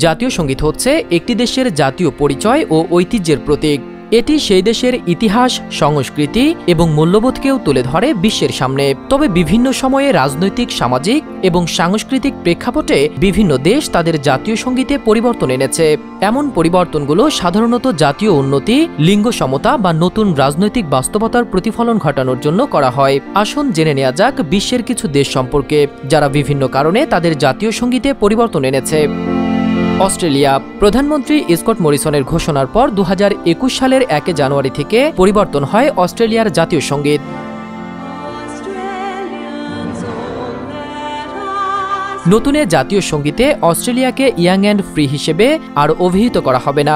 জাতীয় সঙ্গীত হচ্ছে একটি দেশের জাতীয় পরিচয় ও ঐতিহ্যের প্রতীক। এটি সেই দেশের ইতিহাস, সংস্কৃতি এবং মূল্যবোধকেও তুলে ধরে বিশ্বের সামনে। তবে বিভিন্ন সময়ে রাজনৈতিক, সামাজিক এবং সাংস্কৃতিক প্রেক্ষাপটে বিভিন্ন দেশ তাদের জাতীয় সঙ্গীতে পরিবর্তন এনেছে। এমন পরিবর্তনগুলো সাধারণত জাতীয় উন্নতি, লিঙ্গ সমতা বা নতুন রাজনৈতিক বাস্তবতার প্রতিফলন ঘটানোর জন্য করা হয়। আসুন জেনে নেওয়া যাক বিশ্বের কিছু দেশ সম্পর্কে যারা বিভিন্ন কারণে তাদের জাতীয় সঙ্গীতে পরিবর্তন এনেছে। অস্ট্রেলিয়া। প্রধানমন্ত্রী স্কট মরিসনের ঘোষণার পর 2021 সালের 1 জানুয়ারি থেকে পরিবর্তন হয় অস্ট্রেলিয়ার জাতীয় সঙ্গীত। নতুন জাতীয় সঙ্গীতে অস্ট্রেলিয়াকে ইয়াং অ্যান্ড ফ্রি হিসেবে আর অভিহিত করা হবে না।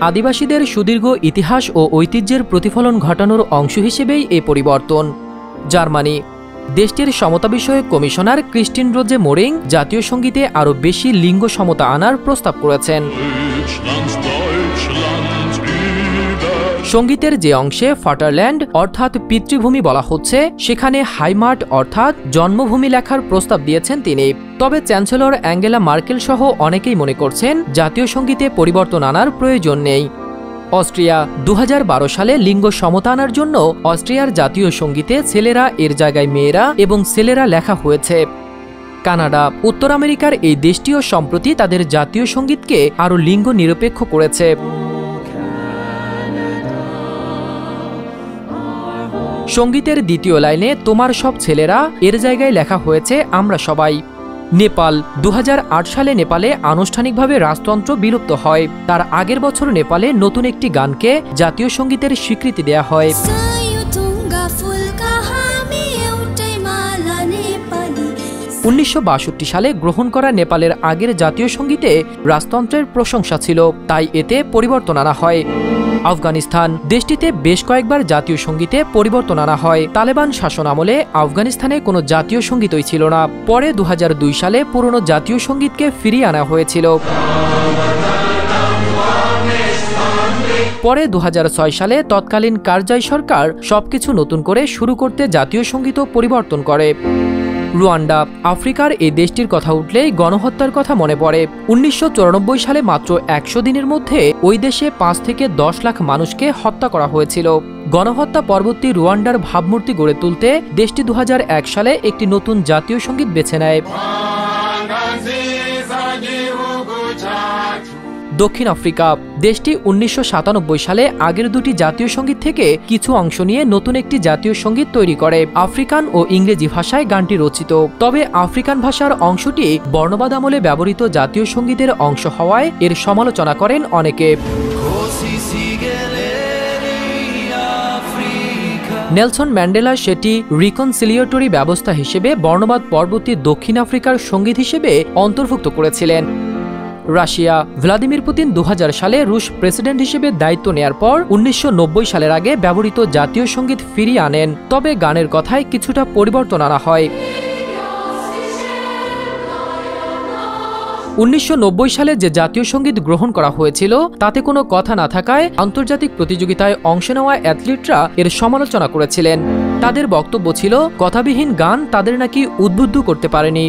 আদিবাসীদের সুদীর্ঘ ইতিহাস ও ঐতিহ্যের প্রতিফলন ঘটানোর অংশ হিসেবেই এই পরিবর্তন। জার্মানি। দেশটির সমতা বিষয়ক কমিশনার ক্রিস্টিন রোজে মোরিং জাতীয় সঙ্গীতে আরও বেশি লিঙ্গ সমতা আনার প্রস্তাব করেছেন। সঙ্গীতের যে অংশে ফাটারল্যান্ড অর্থাৎ পিতৃভূমি বলা হচ্ছে, সেখানে হাইমার্ট অর্থাৎ জন্মভূমি লেখার প্রস্তাব দিয়েছেন তিনি। তবে চ্যান্সেলর অ্যাঙ্গেলা মার্কেল সহ অনেকেই মনে করছেন জাতীয় সঙ্গীতে পরিবর্তন আনার প্রয়োজন নেই। অস্ট্রিয়া। 2012 সালে লিঙ্গ সমতা আনার জন্য অস্ট্রিয়ার জাতীয় সঙ্গীতে ছেলেরা এর জায়গায় মেয়েরা এবং ছেলেরা লেখা হয়েছে। কানাডা। উত্তর আমেরিকার এই দেশটিও সম্প্রতি তাদের জাতীয় সঙ্গীতকে আরও লিঙ্গ নিরপেক্ষ করেছে। সঙ্গীতের দ্বিতীয় লাইনে তোমার সব ছেলেরা এর জায়গায় লেখা হয়েছে আমরা সবাই। নেপাল। 2008 সালে নেপালে আনুষ্ঠানিকভাবে রাজতন্ত্র বিলুপ্ত হয়। তার আগের বছর নেপালে নতুন একটি গানকে জাতীয় সঙ্গীতের স্বীকৃতি দেয়া হয়। 1962 সালে গ্রহণ করা নেপালের আগের জাতীয় সঙ্গীতে রাজতন্ত্রের প্রশংসা ছিল, তাই এতে পরিবর্তন আনা হয়। আফগানিস্তান। দেশটিতে বেশ কয়েকবার জাতীয় সঙ্গীতে পরিবর্তন আনা হয়। তালেবান শাসন আমলে আফগানিস্তানে কোনো জাতীয় সঙ্গীতই ছিল না। পরে 2002 সালে পুরনো জাতীয় সঙ্গীতকে ফিরিয়ে আনা হয়েছিল। পরে 2006 সালে তৎকালীন কারজাই সরকার সবকিছু নতুন করে শুরু করতে জাতীয় সঙ্গীতও পরিবর্তন করে। রুয়ান্ডা। আফ্রিকার এই দেশটির কথা উঠলেই গণহত্যার কথা মনে পড়ে। 1994 সালে মাত্র 100 দিনের মধ্যে ওই দেশে 5 থেকে 10 লাখ মানুষকে হত্যা করা হয়েছিল। গণহত্যা পরবর্তী রুয়ান্ডার ভাবমূর্তি গড়ে তুলতে দেশটি 2001 সালে একটি নতুন জাতীয় সঙ্গীত বেছে নেয়। দক্ষিণ আফ্রিকা। দেশটি 1997 সালে আগের দুটি জাতীয় সঙ্গীত থেকে কিছু অংশ নিয়ে নতুন একটি জাতীয় সঙ্গীত তৈরি করে। আফ্রিকান ও ইংরেজি ভাষায় গানটি রচিত। তবে আফ্রিকান ভাষার অংশটি বর্ণবাদ আমলে ব্যবহৃত জাতীয় সঙ্গীতের অংশ হওয়ায় এর সমালোচনা করেন অনেকে। নেলসন ম্যান্ডেলা সেটি রিকনসিলিয়েটরি ব্যবস্থা হিসেবে বর্ণবাদ পরবর্তী দক্ষিণ আফ্রিকার সঙ্গীত হিসেবে অন্তর্ভুক্ত করেছিলেন। রাশিয়া। ভ্লাদিমির পুতিন 2000 সালে রুশ প্রেসিডেন্ট হিসেবে দায়িত্ব নেয়ার পর 1990 সালের আগে ব্যবহৃত জাতীয় সঙ্গীত ফিরিয়ে আনেন। তবে গানের কথায় কিছুটা পরিবর্তন আনা হয়। 1990 সালে যে জাতীয় সঙ্গীত গ্রহণ করা হয়েছিল তাতে কোনো কথা না থাকায় আন্তর্জাতিক প্রতিযোগিতায় অংশ নেওয়া অ্যাথলিটরা এর সমালোচনা করেছিলেন। তাদের বক্তব্য ছিল কথাবিহীন গান তাদের নাকি উদ্বুদ্ধ করতে পারেনি।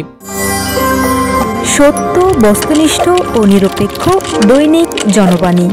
সত্য, বস্তুনিষ্ঠ ও নিরপেক্ষ দৈনিক জনবাণী।